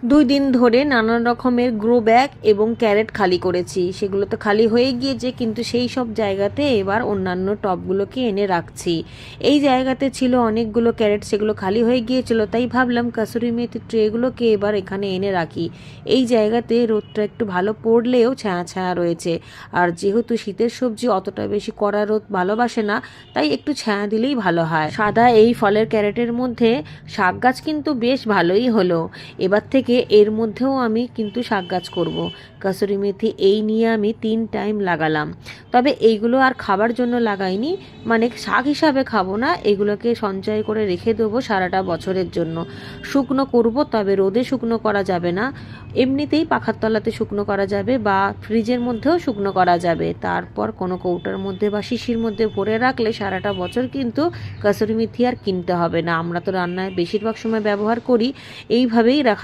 2 দিন ধরে নানান রকমের গ্রো ব্যাগ এবং ক্যারেট খালি করেছি, সেগুলো তো খালি হয়ে গিয়েছে, কিন্তু সেই সব জায়গাতে এবার অন্যান্য টবগুলোকে এনে রাখছি। এই জায়গাতে ছিল অনেকগুলো ক্যারেট, সেগুলো খালি হয়ে গিয়েছিল, তাই ভাবলাম কাসুরি মেথি ট্রেগুলোকে এবার এখানে এনে রাখি। এই জায়গাতে রোদটা একটু ভালো পড়লেও ছায়া ছায়া রয়েছে, আর যেহেতু শীতের সবজি অতটা বেশি কড়া রোদ ভালোবাসে না, তাই একটু ছায়া দিলেই ভালো হয়। সাদা এই ফলের ক্যারেটের মধ্যে শাক গাছ কিন্তু বেশ ভালোই হলো। এবার থেকে এর মধ্যেও আমি কিন্তু শাক গাছ করব। কাসুরি মেথি এই নিয়ে আমি 3 টাইম লাগালাম, তবে এইগুলো আর খাবার জন্য লাগাইনি, মানে শাক হিসাবে খাবো না, এগুলোকে সঞ্চয় করে রেখে দেবো সারাটা বছরের জন্য। শুকনো করব, তবে রোদে শুকনো করা যাবে না, এমনিতেই পাখার তলাতে শুকনো করা যাবে বা ফ্রিজের মধ্যেও শুকনো করা যাবে। তারপর কোনো কৌটার মধ্যে বা শিশির মধ্যে ভরে রাখলে সারাটা বছর কিন্তু কাসুরি মেথি আর কিনতে হবে না। আমরা তো রান্নায় বেশিরভাগ সময় ব্যবহার করি, এইভাবেই রাখা